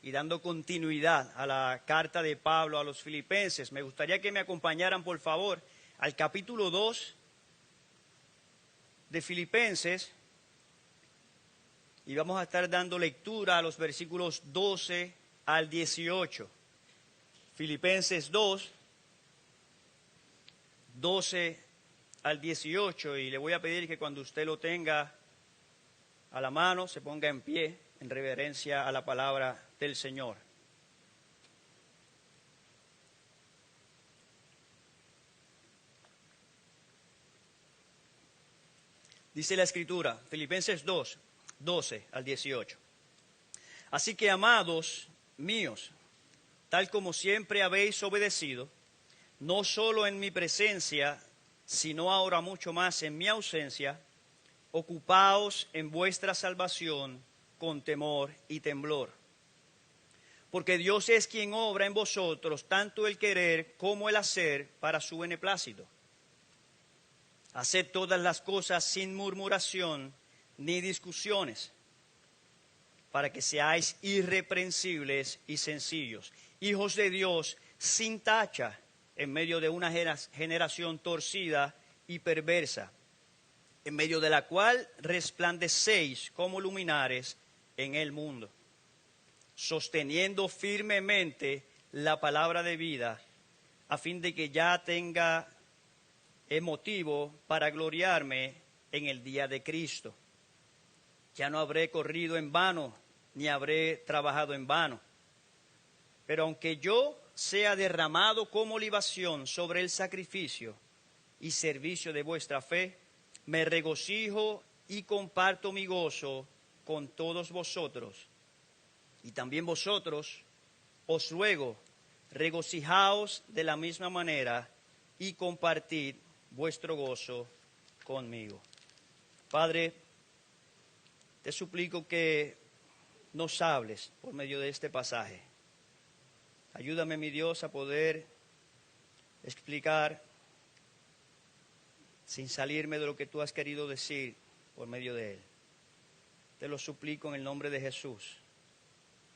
y dando continuidad a la carta de Pablo a los filipenses, me gustaría que me acompañaran, por favor, al capítulo 2 de Filipenses, y vamos a estar dando lectura a los versículos 12 al 18. Filipenses 2, 12 al 18, y le voy a pedir que cuando usted lo tenga a la mano se ponga en pie en reverencia a la palabra del Señor. Dice la Escritura, Filipenses 2, 12 al 18. Así que, amados míos, tal como siempre habéis obedecido, no solo en mi presencia, sino ahora mucho más en mi ausencia, ocupaos en vuestra salvación con temor y temblor. Porque Dios es quien obra en vosotros tanto el querer como el hacer para su beneplácito. Haced todas las cosas sin murmuración ni discusiones, para que seáis irreprensibles y sencillos, hijos de Dios sin tacha, en medio de una generación torcida y perversa, en medio de la cual resplandecéis como luminares en el mundo, sosteniendo firmemente la palabra de vida, a fin de que ya tenga motivo para gloriarme en el día de Cristo. Ya no habré corrido en vano, ni habré trabajado en vano. Pero aunque yo sea derramado como libación sobre el sacrificio y servicio de vuestra fe, me regocijo y comparto mi gozo con todos vosotros. Y también vosotros, os ruego, regocijaos de la misma manera y compartid vuestro gozo conmigo. Padre, te suplico que nos hables por medio de este pasaje. Ayúdame, mi Dios, a poder explicar sin salirme de lo que tú has querido decir por medio de él. Te lo suplico en el nombre de Jesús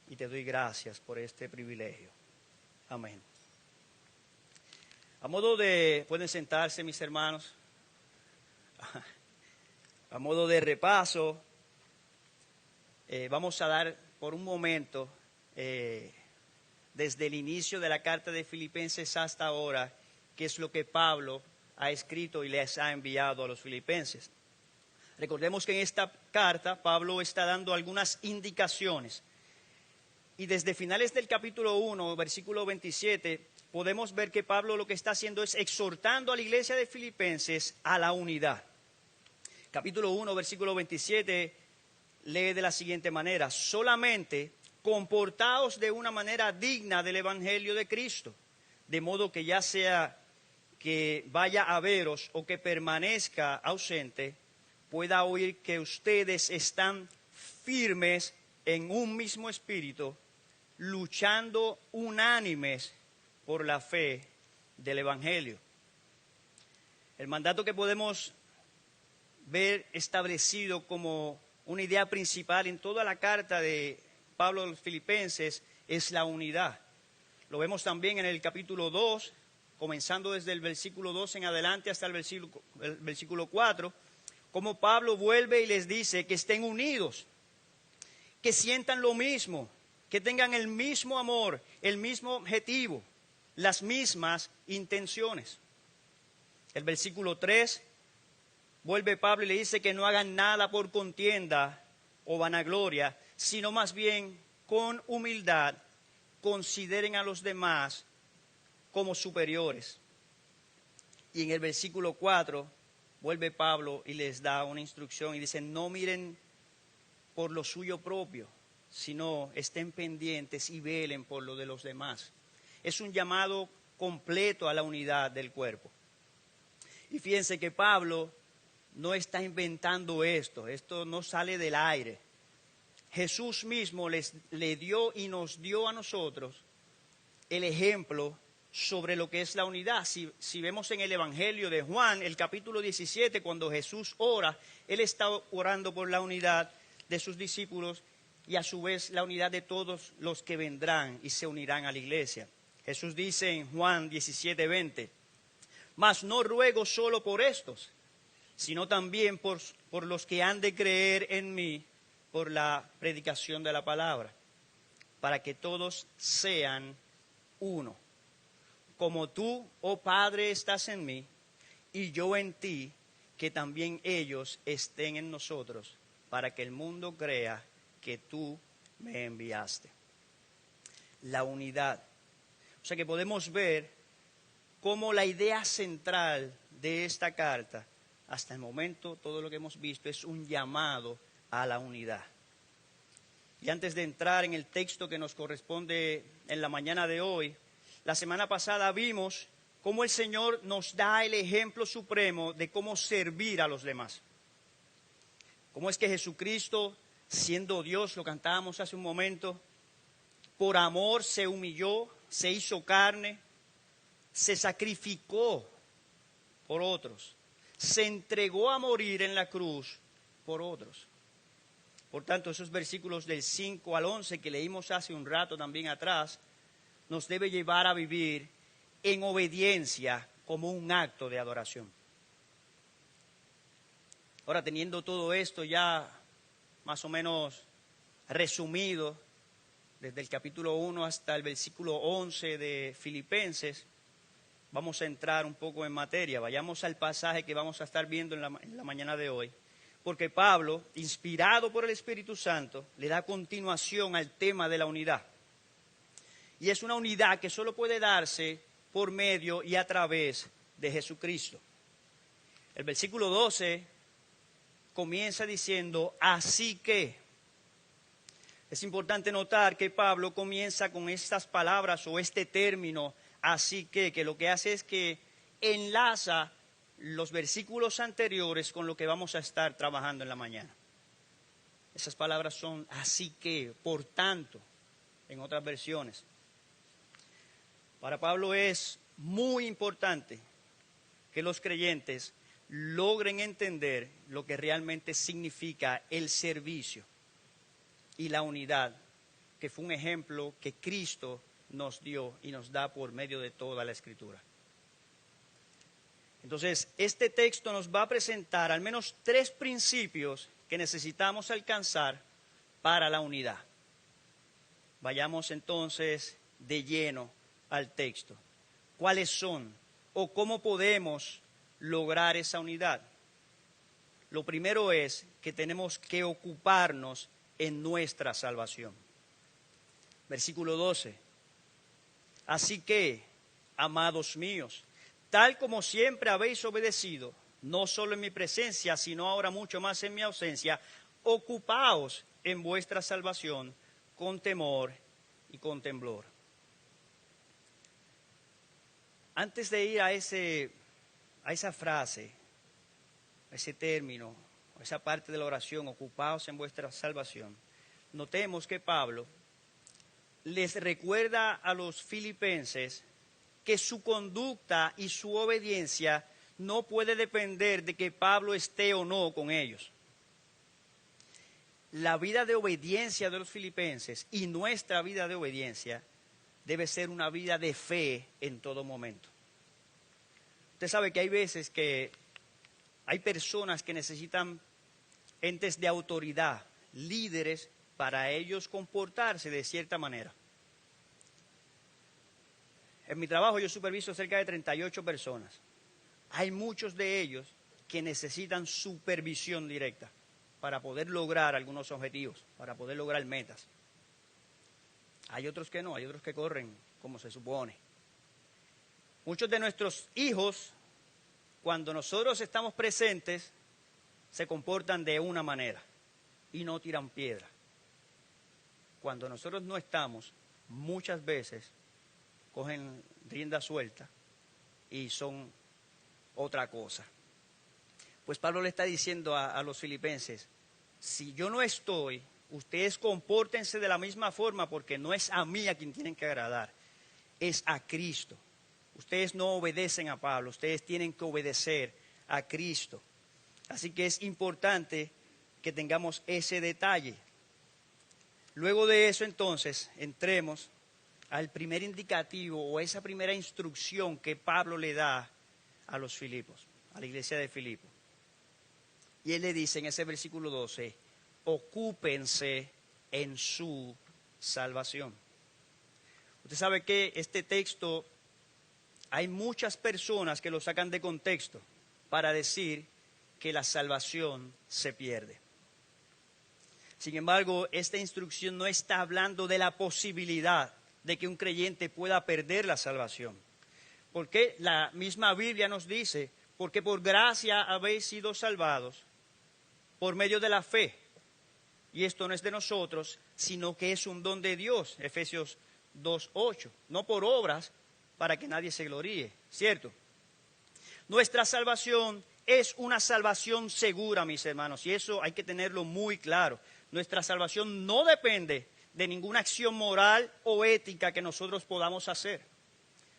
y te doy gracias por este privilegio. Amén. A modo de, pueden sentarse mis hermanos, a modo de repaso, vamos a dar por un momento, desde el inicio de la carta de Filipenses hasta ahora, qué es lo que Pablo ha escrito y les ha enviado a los filipenses. Recordemos que en esta carta Pablo está dando algunas indicaciones. Y desde finales del capítulo 1, versículo 27, podemos ver que Pablo lo que está haciendo es exhortando a la iglesia de Filipenses a la unidad. Capítulo 1, versículo 27, lee de la siguiente manera: solamente comportaos de una manera digna del evangelio de Cristo, de modo que ya sea que vaya a veros o que permanezca ausente, pueda oír que ustedes están firmes en un mismo espíritu, luchando unánimes por la fe del evangelio. El mandato que podemos ver establecido como una idea principal en toda la carta de Pablo a los filipenses es la unidad. Lo vemos también en el capítulo 2, comenzando desde el versículo 2 en adelante hasta el versículo 4, como Pablo vuelve y les dice que estén unidos, que sientan lo mismo, que tengan el mismo amor, el mismo objetivo, las mismas intenciones. El versículo 3, vuelve Pablo y le dice que no hagan nada por contienda o vanagloria, sino más bien con humildad consideren a los demás como superiores. Y en el versículo 4 vuelve Pablo y les da una instrucción y dice: no miren por lo suyo propio, sino estén pendientes y velen por lo de los demás. Es un llamado completo a la unidad del cuerpo. Y fíjense que Pablo no está inventando esto no sale del aire. Jesús mismo le dio y nos dio a nosotros el ejemplo sobre lo que es la unidad. Si vemos en el Evangelio de Juan, el capítulo 17, cuando Jesús ora, Él está orando por la unidad de sus discípulos y a su vez la unidad de todos los que vendrán y se unirán a la iglesia. Jesús dice en Juan 17:20, mas no ruego solo por estos, sino también por los que han de creer en mí por la predicación de la palabra, para que todos sean uno. Como tú, oh Padre, estás en mí y yo en ti, que también ellos estén en nosotros, para que el mundo crea que tú me enviaste. La unidad. O sea que podemos ver cómo la idea central de esta carta, hasta el momento todo lo que hemos visto, es un llamado a la unidad. Y antes de entrar en el texto que nos corresponde en la mañana de hoy, la semana pasada vimos cómo el Señor nos da el ejemplo supremo de cómo servir a los demás. Cómo es que Jesucristo, siendo Dios, lo cantábamos hace un momento, por amor se humilló, se hizo carne, se sacrificó por otros, se entregó a morir en la cruz por otros. Por tanto, esos versículos del 5 al 11 que leímos hace un rato también atrás, nos debe llevar a vivir en obediencia como un acto de adoración. Ahora, teniendo todo esto ya más o menos resumido, desde el capítulo 1 hasta el versículo 11 de Filipenses, vamos a entrar un poco en materia. Vayamos al pasaje que vamos a estar viendo en la mañana de hoy. Porque Pablo, inspirado por el Espíritu Santo, le da continuación al tema de la unidad. Y es una unidad que solo puede darse por medio y a través de Jesucristo. El versículo 12 comienza diciendo, así que. Es importante notar que Pablo comienza con estas palabras o este término, así que lo que hace es que enlaza los versículos anteriores con lo que vamos a estar trabajando en la mañana. Esas palabras son así que, por tanto, en otras versiones. Para Pablo es muy importante que los creyentes logren entender lo que realmente significa el servicio y la unidad, que fue un ejemplo que Cristo nos dio y nos da por medio de toda la Escritura. Entonces, este texto nos va a presentar al menos 3 principios que necesitamos alcanzar para la unidad. Vayamos entonces de lleno al texto. ¿Cuáles son o cómo podemos lograr esa unidad? Lo primero es que tenemos que ocuparnos en nuestra salvación. Versículo 12. Así que, amados míos, tal como siempre habéis obedecido, no solo en mi presencia, sino ahora mucho más en mi ausencia, ocupaos en vuestra salvación con temor y con temblor. Antes de ir a esa frase, a ese término, a esa parte de la oración, ocupaos en vuestra salvación, notemos que Pablo les recuerda a los filipenses que su conducta y su obediencia no puede depender de que Pablo esté o no con ellos. La vida de obediencia de los filipenses y nuestra vida de obediencia debe ser una vida de fe en todo momento. Usted sabe que hay veces que hay personas que necesitan entes de autoridad, líderes, para ellos comportarse de cierta manera. En mi trabajo yo superviso cerca de 38 personas. Hay muchos de ellos que necesitan supervisión directa para poder lograr algunos objetivos, para poder lograr metas. Hay otros que no, hay otros que corren como se supone. Muchos de nuestros hijos, cuando nosotros estamos presentes, se comportan de una manera y no tiran piedra. Cuando nosotros no estamos, muchas veces cogen rienda suelta y son otra cosa. Pues Pablo le está diciendo a los filipenses, si yo no estoy, ustedes compórtense de la misma forma, porque no es a mí a quien tienen que agradar, es a Cristo. Ustedes no obedecen a Pablo, ustedes tienen que obedecer a Cristo. Así que es importante que tengamos ese detalle. Luego de eso, entonces, entremos al primer indicativo o esa primera instrucción que Pablo le da a los Filipos, a la iglesia de Filipos. Y él le dice en ese versículo 12, ocúpense en su salvación. Usted sabe que este texto, hay muchas personas que lo sacan de contexto para decir que la salvación se pierde. Sin embargo, esta instrucción no está hablando de la posibilidad de que un creyente pueda perder la salvación. Porque la misma Biblia nos dice, porque por gracia habéis sido salvados por medio de la fe. Y esto no es de nosotros, sino que es un don de Dios, Efesios 2:8. No por obras para que nadie se gloríe, ¿cierto? Nuestra salvación es una salvación segura, mis hermanos, y eso hay que tenerlo muy claro. Nuestra salvación no depende de ninguna acción moral o ética que nosotros podamos hacer.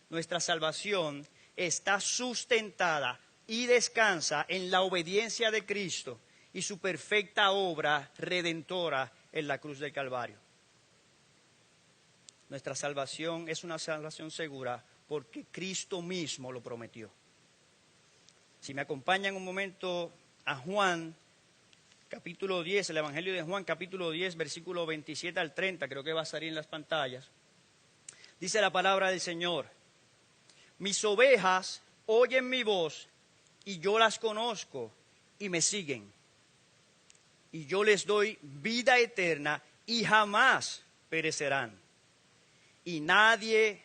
Nuestra salvación está sustentada y descansa en la obediencia de Cristo y su perfecta obra redentora en la cruz del Calvario. Nuestra salvación es una salvación segura porque Cristo mismo lo prometió. Si me acompañan un momento a Juan, capítulo 10, el Evangelio de Juan, capítulo 10, versículo 27 al 30, creo que va a salir en las pantallas. Dice la palabra del Señor: mis ovejas oyen mi voz y yo las conozco y me siguen. Y yo les doy vida eterna y jamás perecerán. Y nadie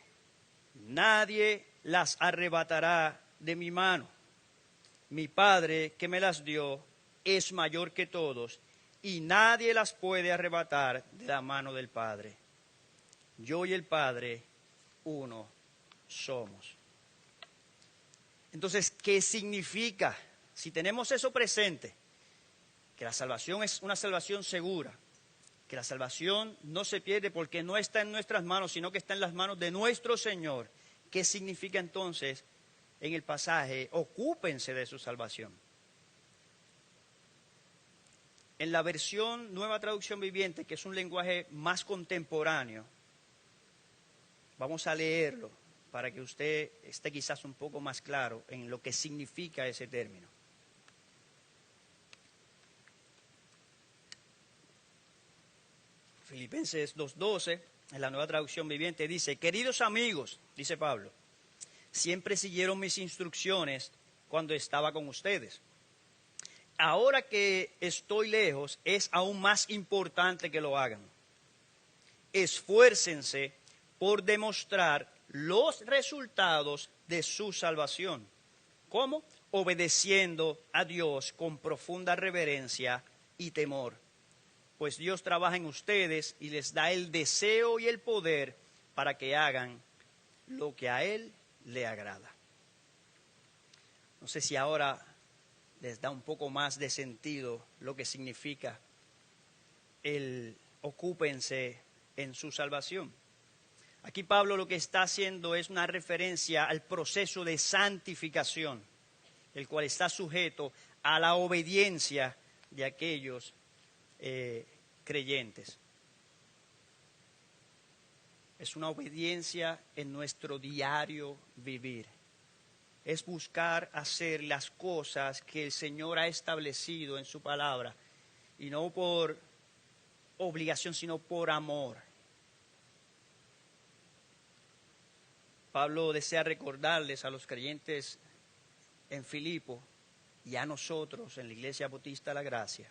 las arrebatará de mi mano. Mi Padre que me las dio es mayor que todos y nadie las puede arrebatar de la mano del Padre. Yo y el Padre, uno somos. Entonces, ¿qué significa? Si tenemos eso presente, que la salvación es una salvación segura, que la salvación no se pierde porque no está en nuestras manos, sino que está en las manos de nuestro Señor. ¿Qué significa entonces en el pasaje? Ocúpense de su salvación. En la versión Nueva Traducción Viviente, que es un lenguaje más contemporáneo, vamos a leerlo para que usted esté quizás un poco más claro en lo que significa ese término. Filipenses 2:12, en la Nueva Traducción Viviente, dice: queridos amigos, dice Pablo, siempre siguieron mis instrucciones cuando estaba con ustedes. Ahora que estoy lejos, es aún más importante que lo hagan. Esfuércense por demostrar los resultados de su salvación. ¿Cómo? Obedeciendo a Dios con profunda reverencia y temor. Pues Dios trabaja en ustedes y les da el deseo y el poder para que hagan lo que a Él le agrada. No sé si ahora les da un poco más de sentido lo que significa el ocúpense en su salvación. Aquí Pablo lo que está haciendo es una referencia al proceso de santificación, el cual está sujeto a la obediencia de aquellos creyentes. Es una obediencia en nuestro diario vivir. Es buscar hacer las cosas que el Señor ha establecido en su palabra, y no por obligación, sino por amor. Pablo desea recordarles a los creyentes en Filipo y a nosotros en la Iglesia Bautista de la Gracia,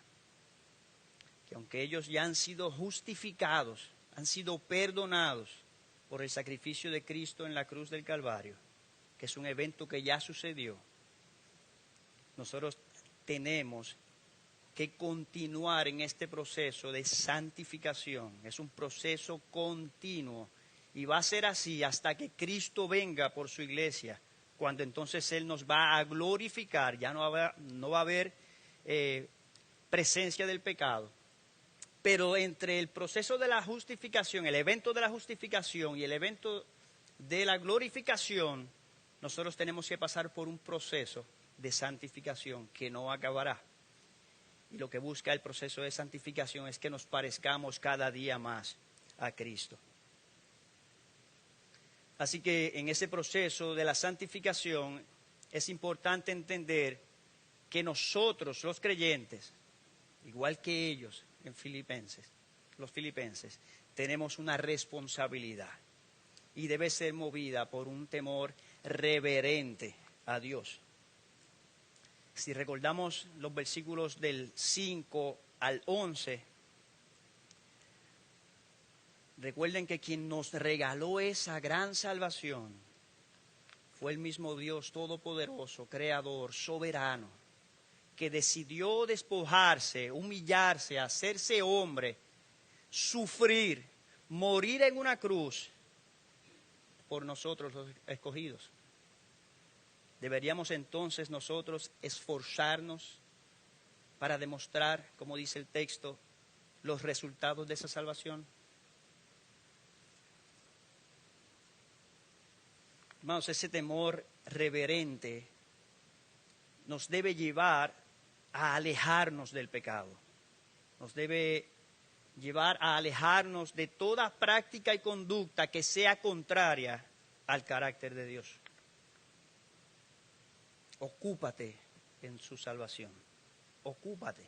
que aunque ellos ya han sido justificados, han sido perdonados por el sacrificio de Cristo en la cruz del Calvario, que es un evento que ya sucedió, nosotros tenemos que continuar en este proceso de santificación. Es un proceso continuo y va a ser así hasta que Cristo venga por su iglesia, cuando entonces Él nos va a glorificar. Ya no va a haber presencia del pecado. Pero entre el proceso de la justificación, el evento de la justificación y el evento de la glorificación, nosotros tenemos que pasar por un proceso de santificación que no acabará. Y lo que busca el proceso de santificación es que nos parezcamos cada día más a Cristo. Así que en ese proceso de la santificación es importante entender que nosotros, los creyentes, igual que ellos en Filipenses, los filipenses, tenemos una responsabilidad y debe ser movida por un temor reverente a Dios. Si recordamos los versículos del 5 al 11, recuerden que quien nos regaló esa gran salvación fue el mismo Dios todopoderoso, creador, soberano, que decidió despojarse, humillarse, hacerse hombre, sufrir, morir en una cruz por nosotros los escogidos. Deberíamos entonces nosotros esforzarnos para demostrar, como dice el texto, los resultados de esa salvación. Hermanos, ese temor reverente nos debe llevar a alejarnos del pecado. Nos debe llevar a alejarnos de toda práctica y conducta que sea contraria al carácter de Dios. Ocúpate en su salvación. Ocúpate.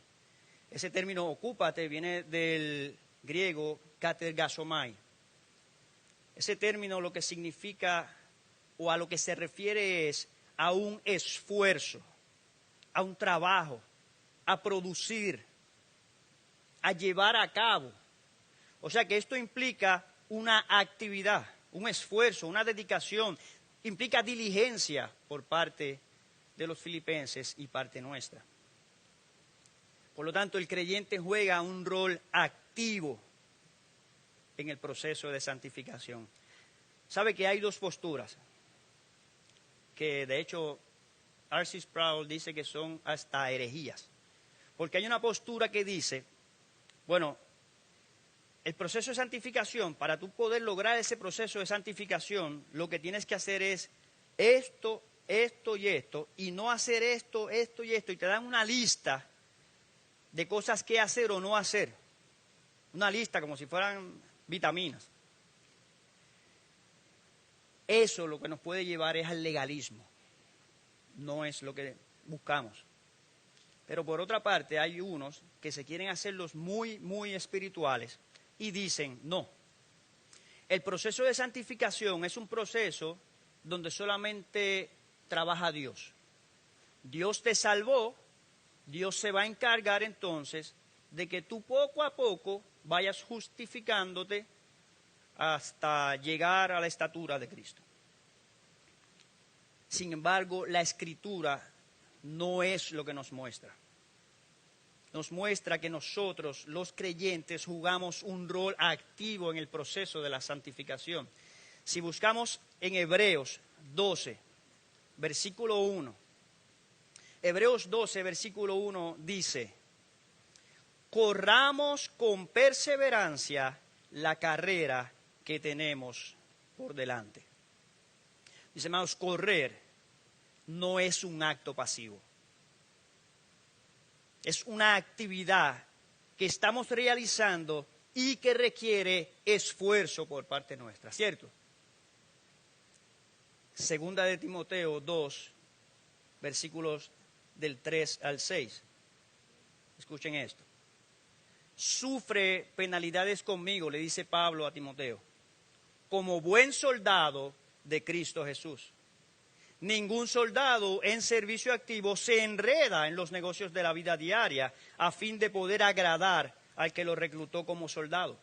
Ese término ocúpate viene del griego katergasomai. Ese término lo que significa o a lo que se refiere es a un esfuerzo, a un trabajo, a producir, a llevar a cabo. O sea que esto implica una actividad, un esfuerzo, una dedicación, implica diligencia por parte de los filipenses y parte nuestra. Por lo tanto, el creyente juega un rol activo en el proceso de santificación. Sabe que hay dos posturas, que de hecho R.C. Sproul dice que son hasta herejías. Porque hay una postura que dice, bueno, el proceso de santificación, para tú poder lograr ese proceso de santificación, lo que tienes que hacer es esto, esto y esto, y no hacer esto, esto y esto, y te dan una lista de cosas que hacer o no hacer. Una lista como si fueran vitaminas. Eso lo que nos puede llevar es al legalismo. No es lo que buscamos. Pero por otra parte hay unos que se quieren hacerlos muy, muy espirituales y dicen, no, el proceso de santificación es un proceso donde solamente trabaja Dios. Dios te salvó, Dios se va a encargar entonces de que tú poco a poco vayas justificándote hasta llegar a la estatura de Cristo. Sin embargo, la Escritura no es lo que nos muestra. Nos muestra que nosotros, los creyentes, jugamos un rol activo en el proceso de la santificación. Si buscamos en Hebreos 12, versículo 1, Hebreos 12, versículo 1 dice, corramos con perseverancia la carrera que tenemos por delante. Dice, hermanos, correr no es un acto pasivo. Es una actividad que estamos realizando y que requiere esfuerzo por parte nuestra, ¿cierto? Segunda de Timoteo 2, versículos del 3 al 6. Escuchen esto. Sufre penalidades conmigo, le dice Pablo a Timoteo, como buen soldado de Cristo Jesús. Ningún soldado en servicio activo se enreda en los negocios de la vida diaria a fin de poder agradar al que lo reclutó como soldado.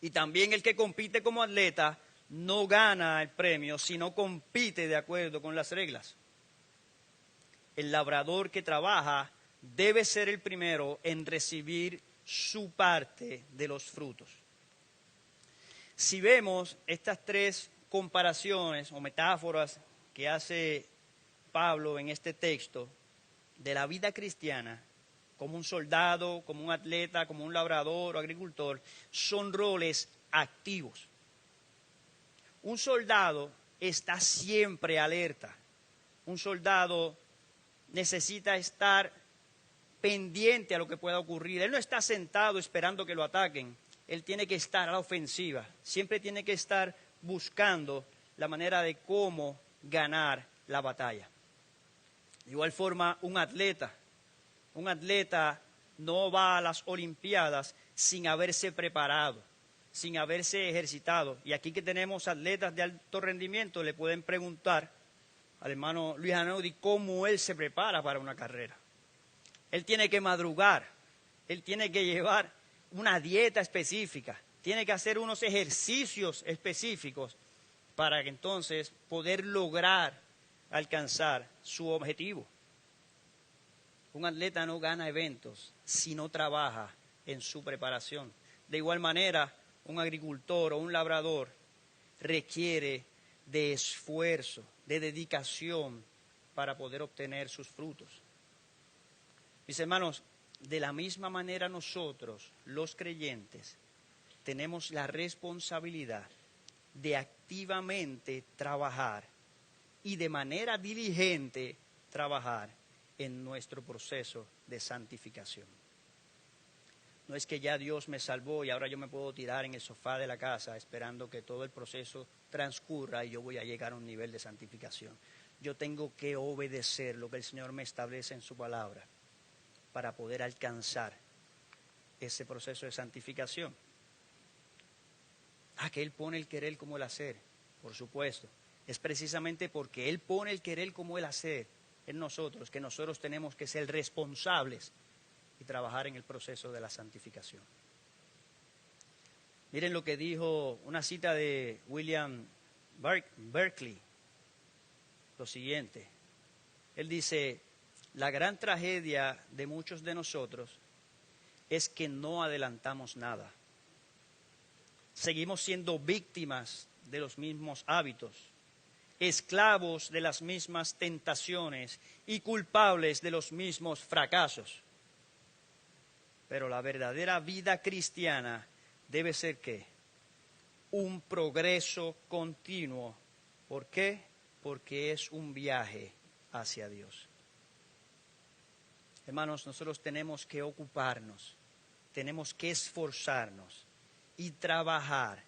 Y también el que compite como atleta no gana el premio, sino compite de acuerdo con las reglas. El labrador que trabaja debe ser el primero en recibir su parte de los frutos. Si vemos estas tres comparaciones o metáforas que hace Pablo en este texto de la vida cristiana, como un soldado, como un atleta, como un labrador o agricultor, son roles activos. Un soldado está siempre alerta. Un soldado necesita estar pendiente a lo que pueda ocurrir. Él no está sentado esperando que lo ataquen. Él tiene que estar a la ofensiva. Siempre tiene que estar buscando la manera de cómo ganar la batalla. De igual forma, un atleta no va a las Olimpiadas sin haberse preparado, sin haberse ejercitado. Y aquí que tenemos atletas de alto rendimiento, le pueden preguntar al hermano Luis Anaudi cómo él se prepara para una carrera. Él tiene que madrugar, él tiene que llevar una dieta específica, tiene que hacer unos ejercicios específicos para que entonces poder lograr alcanzar su objetivo. Un atleta no gana eventos si no trabaja en su preparación. De igual manera, un agricultor o un labrador requiere de esfuerzo, de dedicación para poder obtener sus frutos. Mis hermanos, de la misma manera nosotros, los creyentes, tenemos la responsabilidad de activamente trabajar y de manera diligente trabajar en nuestro proceso de santificación. No es que ya Dios me salvó y ahora yo me puedo tirar en el sofá de la casa esperando que todo el proceso transcurra y yo voy a llegar a un nivel de santificación. Yo tengo que obedecer lo que el Señor me establece en su palabra para poder alcanzar ese proceso de santificación. Que Él pone el querer como el hacer, por supuesto. Es precisamente porque Él pone el querer como el hacer en nosotros que nosotros tenemos que ser responsables y trabajar en el proceso de la santificación. Miren lo que dijo una cita de William Berkeley, lo siguiente. Él dice: la gran tragedia de muchos de nosotros es que no adelantamos nada. Seguimos siendo víctimas de los mismos hábitos, esclavos de las mismas tentaciones y culpables de los mismos fracasos. Pero la verdadera vida cristiana debe ser ¿qué? Un progreso continuo. ¿Por qué? Porque es un viaje hacia Dios. Hermanos, nosotros tenemos que ocuparnos, tenemos que esforzarnos y trabajar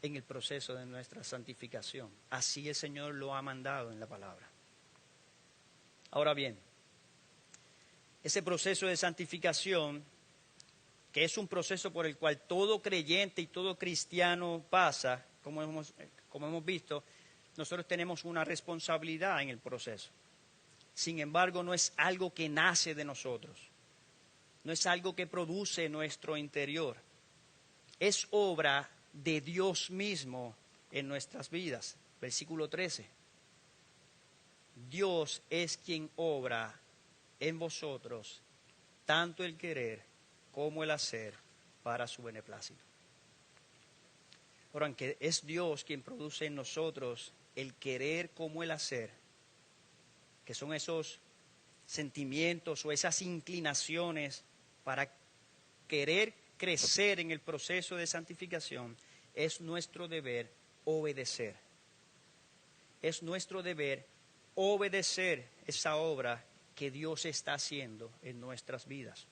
en el proceso de nuestra santificación. Así el Señor lo ha mandado en la palabra. Ahora bien, ese proceso de santificación, que es un proceso por el cual todo creyente y todo cristiano pasa, como hemos visto, nosotros tenemos una responsabilidad en el proceso. Sin embargo, no es algo que nace de nosotros, no es algo que produce nuestro interior, es obra de Dios mismo en nuestras vidas. Versículo 13. Dios es quien obra en vosotros tanto el querer como el hacer para su beneplácito. Ahora, aunque es Dios quien produce en nosotros el querer como el hacer, que son esos sentimientos o esas inclinaciones para querer crecer en el proceso de santificación, es nuestro deber obedecer. Es nuestro deber obedecer esa obra que Dios está haciendo en nuestras vidas.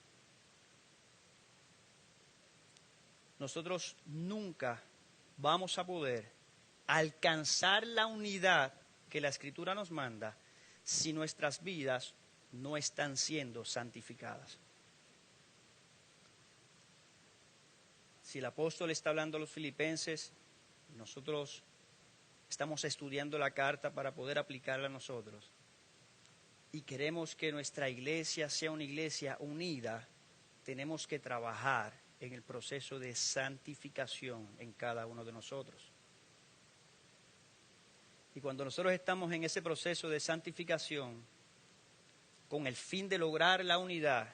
Nosotros nunca vamos a poder alcanzar la unidad que la Escritura nos manda si nuestras vidas no están siendo santificadas. Si el apóstol está hablando a los filipenses, nosotros estamos estudiando la carta para poder aplicarla a nosotros. Y queremos que nuestra iglesia sea una iglesia unida, tenemos que trabajar en el proceso de santificación en cada uno de nosotros. Y cuando nosotros estamos en ese proceso de santificación, con el fin de lograr la unidad,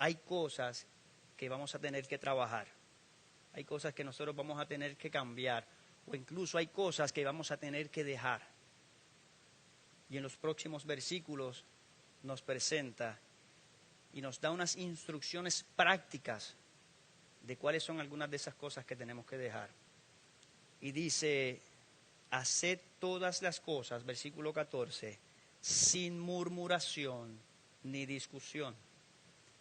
hay cosas que vamos a tener que trabajar. Hay cosas que nosotros vamos a tener que cambiar, o incluso hay cosas que vamos a tener que dejar. Y en los próximos versículos nos presenta y nos da unas instrucciones prácticas de cuáles son algunas de esas cosas que tenemos que dejar. Y dice: haced todas las cosas, versículo 14, sin murmuración ni discusión,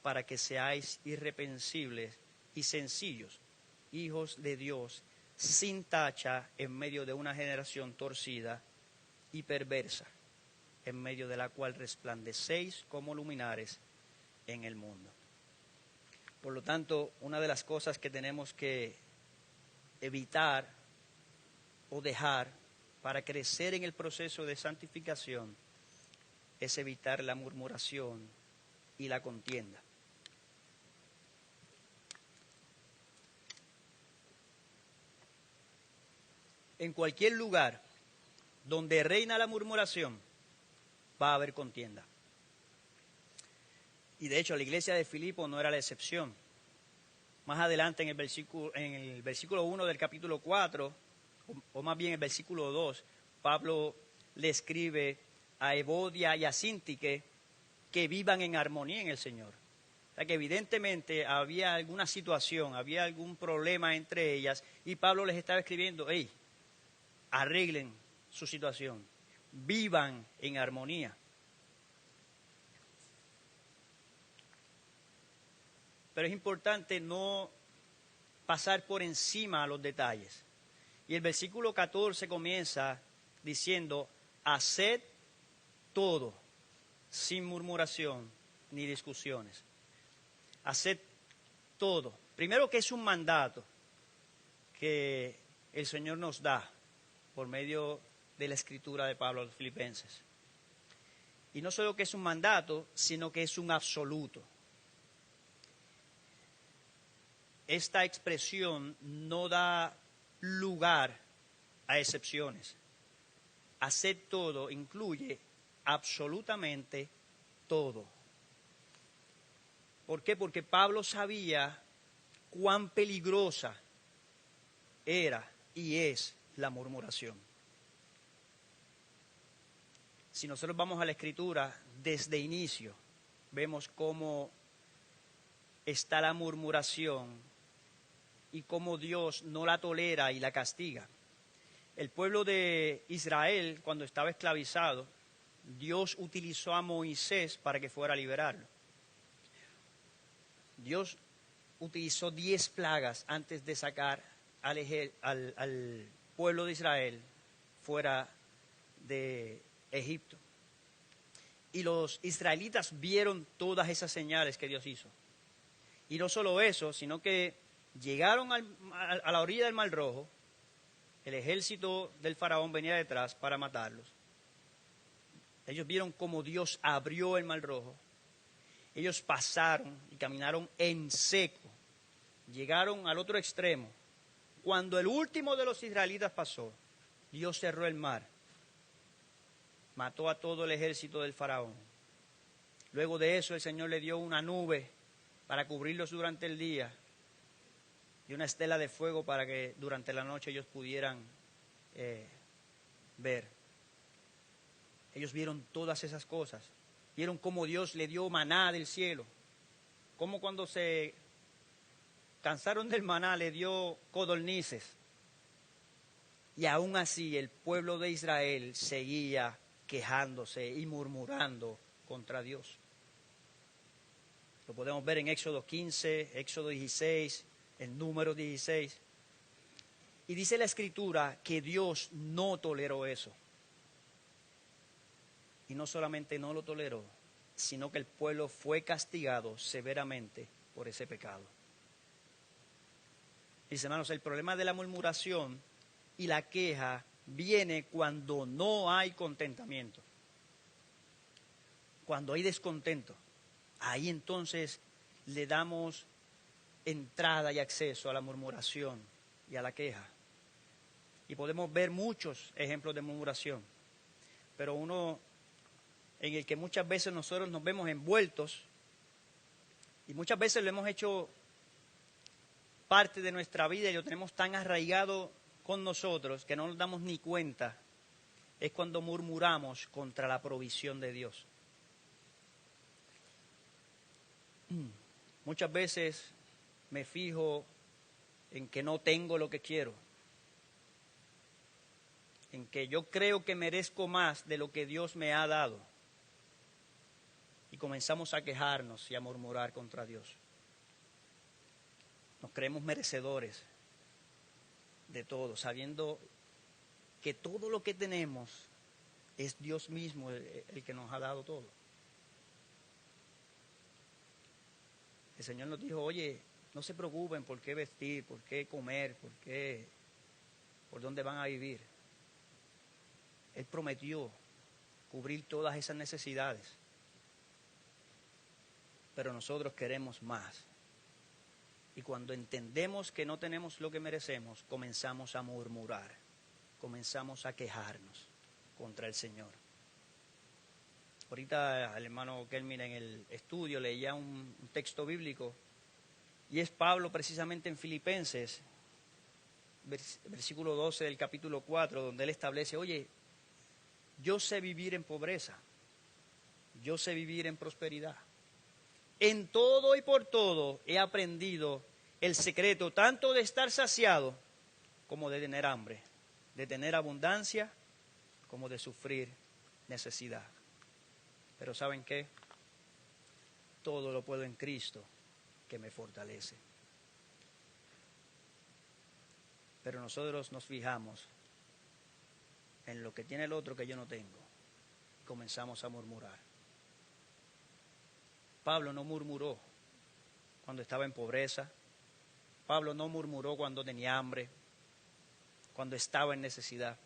para que seáis irreprensibles y sencillos, hijos de Dios, sin tacha en medio de una generación torcida y perversa, en medio de la cual resplandecéis como luminares en el mundo. Por lo tanto, una de las cosas que tenemos que evitar o dejar para crecer en el proceso de santificación es evitar la murmuración y la contienda. En cualquier lugar donde reina la murmuración, va a haber contienda. Y de hecho, la iglesia de Filipo no era la excepción. Más adelante en el versículo 1 del capítulo 4, o más bien el versículo 2, Pablo le escribe a Evodia y a Síntique que vivan en armonía en el Señor. O sea que evidentemente había alguna situación, había algún problema entre ellas, y Pablo les estaba escribiendo, hey, arreglen su situación, vivan en armonía. Pero es importante no pasar por encima a los detalles. Y el versículo 14 comienza diciendo, haced todo sin murmuración ni discusiones. Haced todo. Primero, que es un mandato que el Señor nos da por medio de la escritura de Pablo a los Filipenses. Y no solo que es un mandato, sino que es un absoluto. Esta expresión no da lugar a excepciones. Hacer todo incluye absolutamente todo. ¿Por qué? Porque Pablo sabía cuán peligrosa era y es la murmuración. Si nosotros vamos a la Escritura, desde inicio, vemos cómo está la murmuración y cómo Dios no la tolera y la castiga. El pueblo de Israel, cuando estaba esclavizado, Dios utilizó a Moisés para que fuera a liberarlo. Dios utilizó 10 plagas antes de sacar al pueblo de Israel fuera de Egipto. Y los israelitas vieron todas esas señales que Dios hizo. Y no solo eso, sino que llegaron a la orilla del Mar Rojo, el ejército del faraón venía detrás para matarlos. Ellos vieron cómo Dios abrió el Mar Rojo. Ellos pasaron y caminaron en seco. Llegaron al otro extremo. Cuando el último de los israelitas pasó, Dios cerró el mar. Mató a todo el ejército del faraón. Luego de eso el Señor le dio una nube para cubrirlos durante el día y una estela de fuego para que durante la noche ellos pudieran ver. Ellos vieron todas esas cosas. Vieron cómo Dios le dio maná del cielo. Cómo cuando se cansaron del maná le dio codornices. Y aún así el pueblo de Israel seguía quejándose y murmurando contra Dios. Lo podemos ver en Éxodo 15, Éxodo 16, en Números 16. Y dice la Escritura que Dios no toleró eso. Y no solamente no lo toleró, sino que el pueblo fue castigado severamente por ese pecado. Mis hermanos, el problema de la murmuración y la queja viene cuando no hay contentamiento. Cuando hay descontento, ahí entonces le damos entrada y acceso a la murmuración y a la queja. Y podemos ver muchos ejemplos de murmuración, pero uno en el que muchas veces nosotros nos vemos envueltos y muchas veces lo hemos hecho parte de nuestra vida y lo tenemos tan arraigado con nosotros que no nos damos ni cuenta, es cuando murmuramos contra la provisión de Dios. Muchas veces me fijo en que no tengo lo que quiero, en que yo creo que merezco más de lo que Dios me ha dado. y comenzamos a quejarnos y a murmurar contra Dios. Nos creemos merecedores de todo, sabiendo que todo lo que tenemos es Dios mismo el que nos ha dado todo. El Señor nos dijo, oye, no se preocupen por qué vestir, por qué comer, por dónde van a vivir. Él prometió cubrir todas esas necesidades. Pero nosotros queremos más. Y cuando entendemos que no tenemos lo que merecemos, comenzamos a murmurar, comenzamos a quejarnos contra el Señor. Ahorita el hermano Kelvin en el estudio leía un texto bíblico y es Pablo precisamente en Filipenses, versículo 12 del capítulo 4, donde él establece, oye, yo sé vivir en pobreza, yo sé vivir en prosperidad. En todo y por todo he aprendido el secreto tanto de estar saciado como de tener hambre, de tener abundancia como de sufrir necesidad. Pero ¿saben qué? Todo lo puedo en Cristo que me fortalece. Pero nosotros nos fijamos en lo que tiene el otro que yo no tengo. Y comenzamos a murmurar. Pablo no murmuró cuando estaba en pobreza. Pablo no murmuró cuando tenía hambre, cuando estaba en necesidad,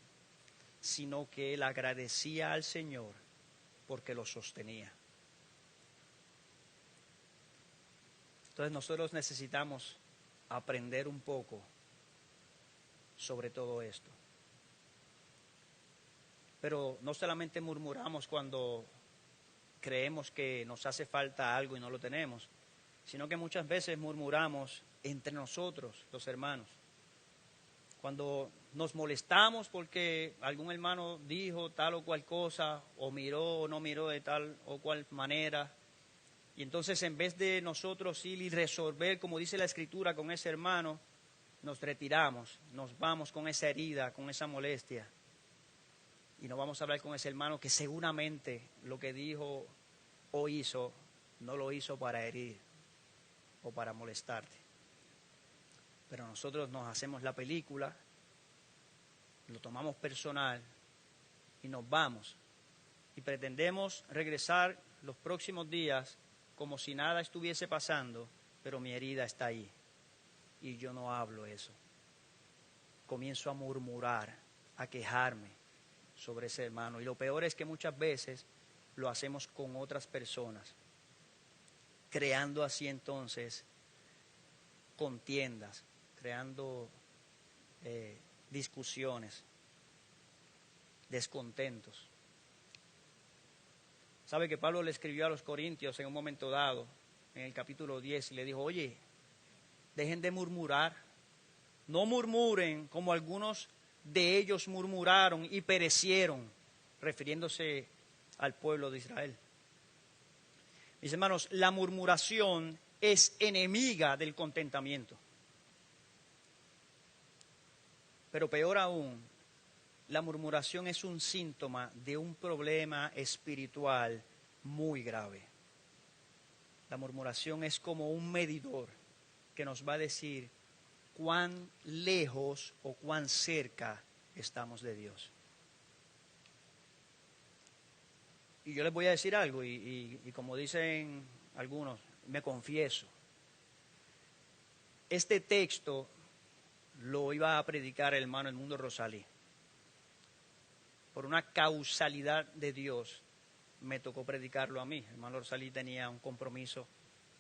sino que él agradecía al Señor porque lo sostenía. Entonces nosotros necesitamos aprender un poco sobre todo esto. Pero no solamente murmuramos cuando creemos que nos hace falta algo y no lo tenemos, sino que muchas veces murmuramos entre nosotros, los hermanos. Cuando nos molestamos porque algún hermano dijo tal o cual cosa, o miró o no miró de tal o cual manera, y entonces en vez de nosotros ir y resolver, como dice la Escritura, con ese hermano, nos retiramos, nos vamos con esa herida, con esa molestia, y no vamos a hablar con ese hermano que seguramente lo que dijo o hizo, no lo hizo para herir o para molestarte. Pero nosotros nos hacemos la película, lo tomamos personal y nos vamos. Y pretendemos regresar los próximos días como si nada estuviese pasando, pero mi herida está ahí. Y yo no hablo eso. Comienzo a murmurar, a quejarme sobre ese hermano. Y lo peor es que muchas veces lo hacemos con otras personas, creando así entonces contiendas, creando discusiones, descontentos. ¿Sabe que Pablo le escribió a los Corintios en un momento dado, en el capítulo 10, y le dijo, oye, dejen de murmurar, no murmuren como algunos de ellos murmuraron y perecieron, refiriéndose al pueblo de Israel? Mis hermanos, la murmuración es enemiga del contentamiento. Pero peor aún, la murmuración es un síntoma de un problema espiritual muy grave. La murmuración es como un medidor que nos va a decir cuán lejos o cuán cerca estamos de Dios. Y yo les voy a decir algo, y como dicen algunos, me confieso. Este texto lo iba a predicar el hermano Edmundo Rosalí. Por una causalidad de Dios me tocó predicarlo a mí. El hermano Rosalí tenía un compromiso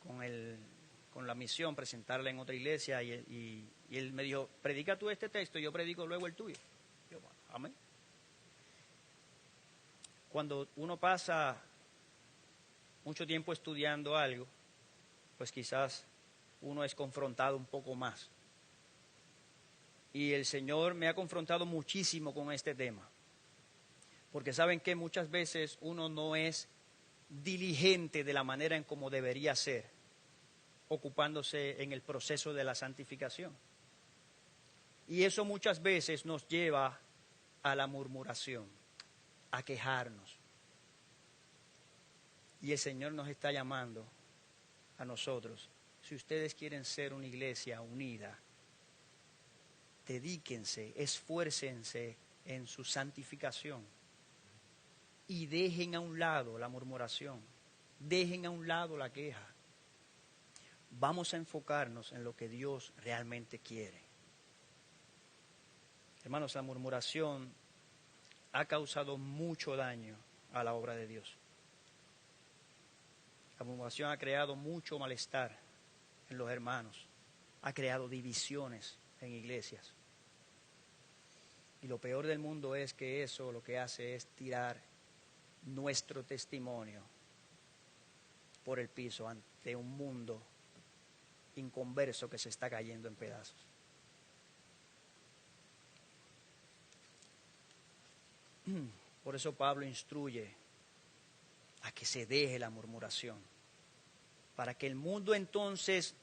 con la misión, presentarla en otra iglesia, y él me dijo, predica tú este texto y yo predico luego el tuyo. Yo, bueno, amén. Cuando uno pasa mucho tiempo estudiando algo, pues quizás uno es confrontado un poco más. Y el Señor me ha confrontado muchísimo con este tema. Porque saben que muchas veces uno no es diligente de la manera en como debería ser, ocupándose en el proceso de la santificación. Y eso muchas veces nos lleva a la murmuración, a quejarnos. Y el Señor nos está llamando a nosotros. Si ustedes quieren ser una iglesia unida, dedíquense, esfuércense en su santificación y dejen a un lado la murmuración, dejen a un lado la queja. Vamos a enfocarnos en lo que Dios realmente quiere. Hermanos, la murmuración ha causado mucho daño a la obra de Dios. La murmuración ha creado mucho malestar en los hermanos, ha creado divisiones en iglesias. Y lo peor del mundo es que eso lo que hace es tirar nuestro testimonio por el piso ante un mundo inconverso que se está cayendo en pedazos. Por eso Pablo instruye a que se deje la murmuración, para que el mundo entonces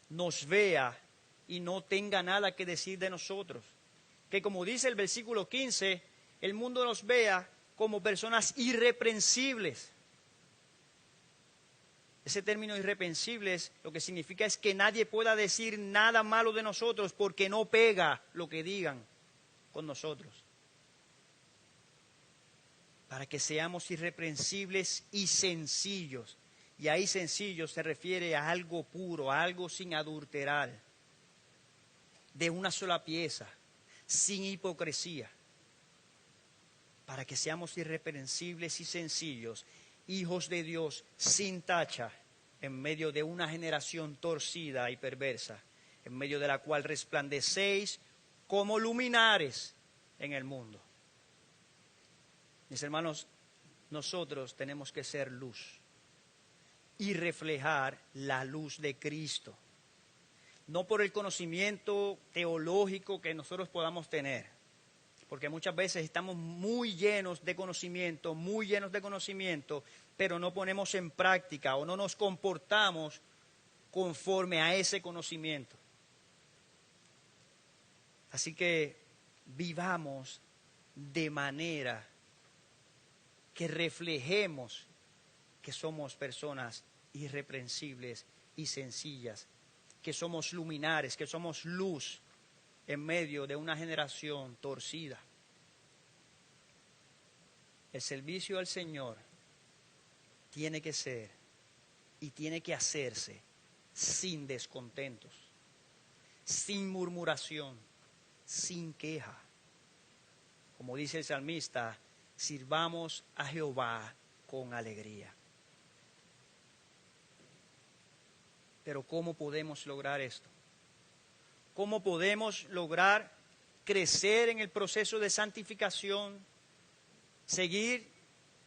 nos vea y no tenga nada que decir de nosotros. Que como dice el versículo 15, el mundo nos vea como personas irreprensibles. Ese término irreprensibles lo que significa es que nadie pueda decir nada malo de nosotros porque no pega lo que digan con nosotros. Para que seamos irreprensibles y sencillos. Y ahí sencillo se refiere a algo puro, a algo sin adulterar, de una sola pieza, sin hipocresía. Para que seamos irreprensibles y sencillos, hijos de Dios sin tacha, en medio de una generación torcida y perversa, en medio de la cual resplandecéis como luminares en el mundo. Mis hermanos, nosotros tenemos que ser luz y reflejar la luz de Cristo. No por el conocimiento teológico que nosotros podamos tener, porque muchas veces estamos muy llenos de conocimiento, pero no ponemos en práctica o no nos comportamos conforme a ese conocimiento. Así que vivamos de manera que reflejemos que somos personas irreprensibles y sencillas, que somos luminares, que somos luz en medio de una generación torcida. El servicio al Señor tiene que ser y tiene que hacerse sin descontentos, sin murmuración, sin queja. Como dice el salmista, sirvamos a Jehová con alegría. Pero ¿cómo podemos lograr esto? ¿Cómo podemos lograr crecer en el proceso de santificación, seguir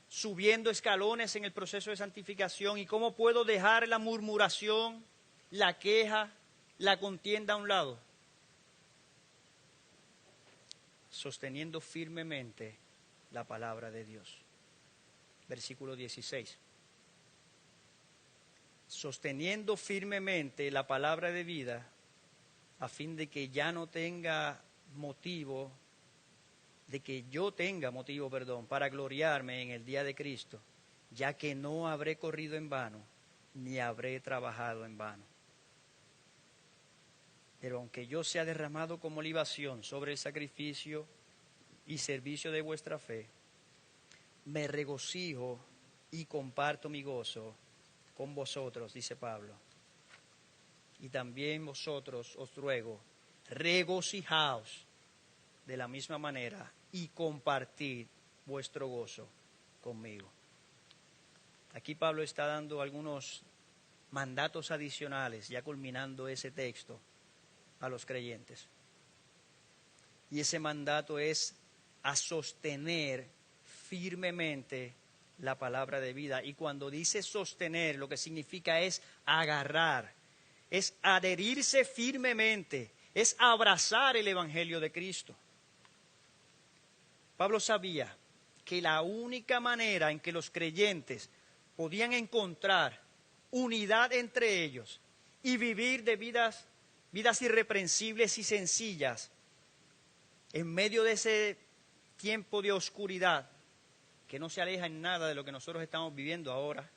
subiendo escalones en el proceso de santificación? ¿Y cómo puedo dejar la murmuración, la queja, la contienda a un lado? Sosteniendo firmemente la palabra de Dios. Versículo 16. Sosteniendo firmemente la palabra de vida, a fin de que ya no tenga motivo, para gloriarme en el día de Cristo, ya que no habré corrido en vano, ni habré trabajado en vano. Pero aunque yo sea derramado como libación sobre el sacrificio y servicio de vuestra fe, me regocijo y comparto mi gozo con vosotros, dice Pablo. Y también vosotros os ruego, regocijaos de la misma manera y compartid vuestro gozo conmigo. Aquí Pablo está dando algunos mandatos adicionales, ya culminando ese texto, a los creyentes. Y ese mandato es a sostener firmemente la palabra de vida. Y cuando dice sostener, lo que significa es agarrar, es adherirse firmemente, es abrazar el Evangelio de Cristo. Pablo sabía que la única manera en que los creyentes podían encontrar unidad entre ellos y vivir de vidas irreprensibles y sencillas en medio de ese tiempo de oscuridad que no se aleja en nada de lo que nosotros estamos viviendo ahora,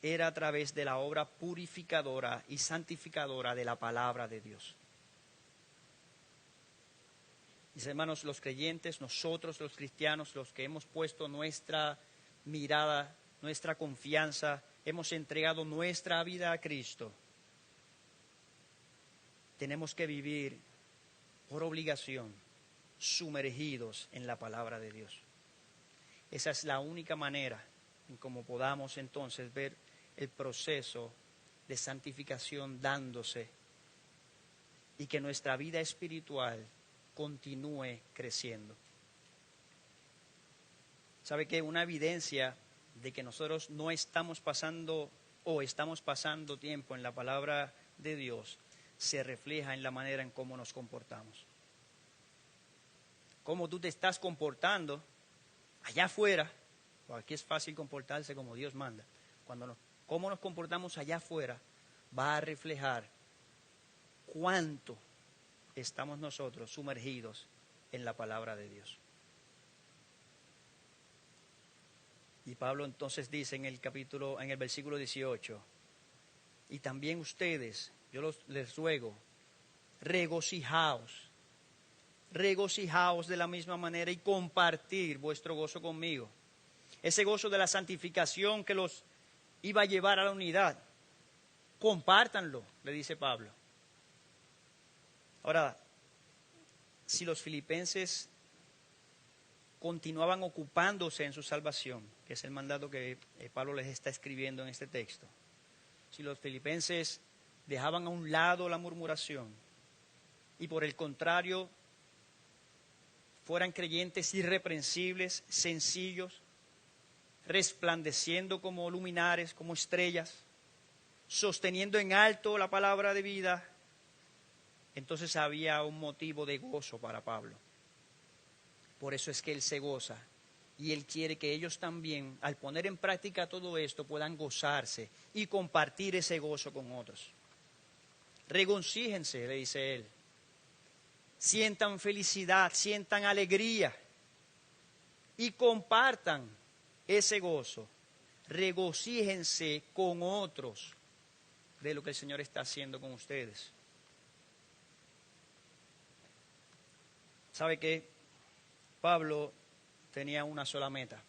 era a través de la obra purificadora y santificadora de la palabra de Dios. Mis hermanos, los creyentes, nosotros los cristianos, los que hemos puesto nuestra mirada, nuestra confianza, hemos entregado nuestra vida a Cristo, tenemos que vivir por obligación, sumergidos en la palabra de Dios. Esa es la única manera en cómo podamos entonces ver el proceso de santificación dándose y que nuestra vida espiritual continúe creciendo. ¿Sabe qué? Una evidencia de que nosotros no estamos pasando o estamos pasando tiempo en la palabra de Dios se refleja en la manera en cómo nos comportamos. Cómo tú te estás comportando allá afuera, porque aquí es fácil comportarse como Dios manda. Cómo nos comportamos allá afuera va a reflejar cuánto estamos nosotros sumergidos en la palabra de Dios. Y Pablo entonces dice en el versículo 18, y también ustedes, les ruego, regocijaos de la misma manera y compartir vuestro gozo conmigo. Ese gozo de la santificación que los iba a llevar a la unidad. Compártanlo, le dice Pablo. Ahora, si los filipenses continuaban ocupándose en su salvación, que es el mandato que Pablo les está escribiendo en este texto, si los filipenses dejaban a un lado la murmuración y por el contrario fueran creyentes irreprensibles, sencillos, resplandeciendo como luminares, como estrellas, sosteniendo en alto la palabra de vida, entonces había un motivo de gozo para Pablo. Por eso es que él se goza y él quiere que ellos también, al poner en práctica todo esto, puedan gozarse y compartir ese gozo con otros. Regocíjense, le dice él. Sientan felicidad, sientan alegría y compartan ese gozo. Regocíjense con otros de lo que el Señor está haciendo con ustedes. ¿Sabe qué? Pablo tenía una sola meta.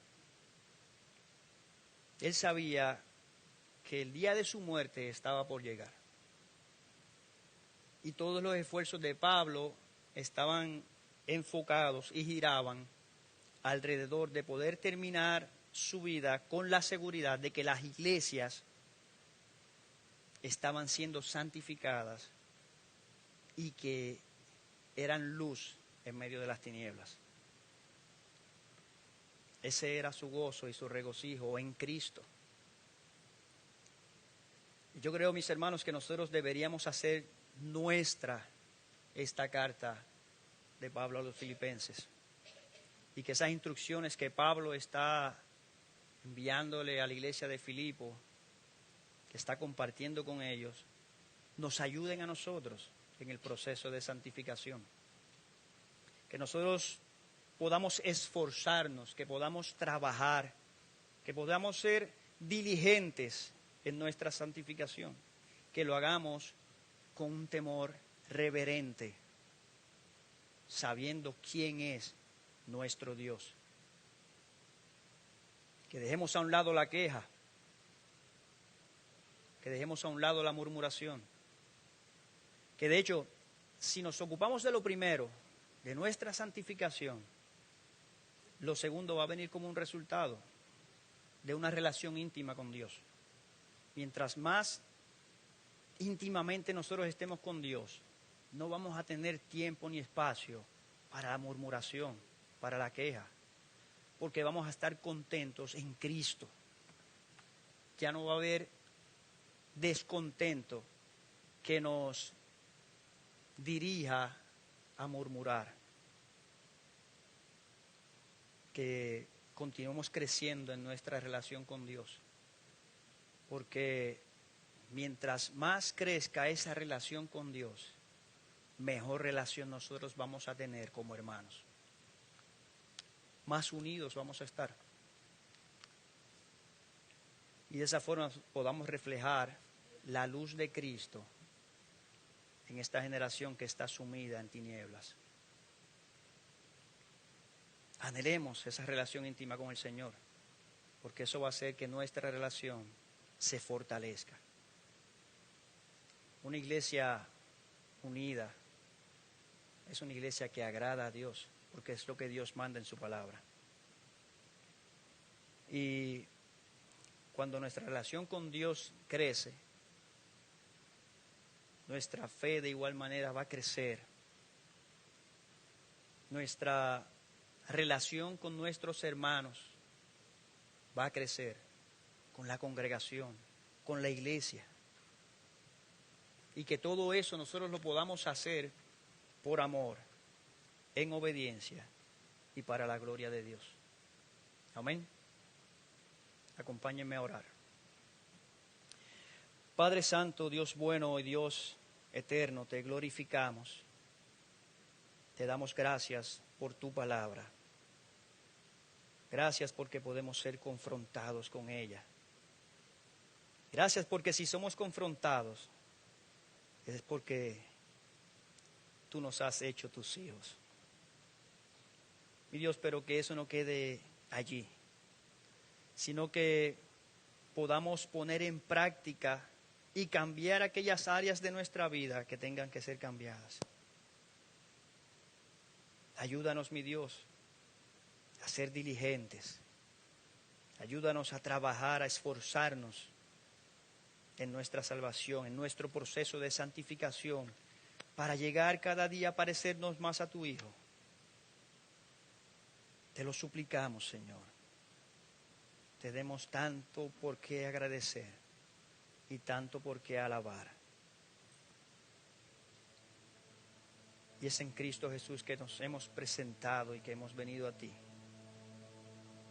Él sabía que el día de su muerte estaba por llegar. Y todos los esfuerzos de Pablo estaban enfocados y giraban alrededor de poder terminar su vida con la seguridad de que las iglesias estaban siendo santificadas y que eran luz en medio de las tinieblas. Ese era su gozo y su regocijo en Cristo. Yo creo, mis hermanos, que nosotros deberíamos hacer nuestra esta carta de Pablo a los filipenses y que esas instrucciones que Pablo está enviándole a la iglesia de Filipo, que está compartiendo con ellos, nos ayuden a nosotros en el proceso de santificación. Que nosotros podamos esforzarnos, que podamos trabajar, que podamos ser diligentes en nuestra santificación, que lo hagamos con un temor reverente, sabiendo quién es nuestro Dios. Que dejemos a un lado la queja, que dejemos a un lado la murmuración, que de hecho, si nos ocupamos de lo primero, de nuestra santificación, lo segundo va a venir como un resultado de una relación íntima con Dios. Mientras más íntimamente nosotros estemos con Dios, no vamos a tener tiempo ni espacio para la murmuración, para la queja, porque vamos a estar contentos en Cristo. Ya no va a haber descontento que nos dirija a murmurar. Que continuemos creciendo en nuestra relación con Dios, porque mientras más crezca esa relación con Dios, mejor relación nosotros vamos a tener como hermanos. Más unidos vamos a estar. Y de esa forma podamos reflejar la luz de Cristo en esta generación que está sumida en tinieblas. Anhelemos esa relación íntima con el Señor, porque eso va a hacer que nuestra relación se fortalezca. Una iglesia unida es una iglesia que agrada a Dios, porque es lo que Dios manda en su palabra. Y cuando nuestra relación con Dios crece, nuestra fe de igual manera va a crecer. Nuestra relación con nuestros hermanos va a crecer, con la congregación, con la iglesia. Y que todo eso nosotros lo podamos hacer por amor, en obediencia y para la gloria de Dios. Amén. Acompáñenme a orar. Padre Santo, Dios bueno y Dios eterno, te glorificamos. Te damos gracias por tu palabra. Gracias porque podemos ser confrontados con ella. Gracias porque si somos confrontados es porque tú nos has hecho tus hijos. Mi Dios, pero que eso no quede allí, sino que podamos poner en práctica y cambiar aquellas áreas de nuestra vida que tengan que ser cambiadas. Ayúdanos, mi Dios, a ser diligentes. Ayúdanos a trabajar, a esforzarnos en nuestra salvación, en nuestro proceso de santificación, para llegar cada día a parecernos más a tu Hijo. Te lo suplicamos, Señor. Te demos tanto por qué agradecer y tanto por qué alabar. Y es en Cristo Jesús que nos hemos presentado y que hemos venido a ti.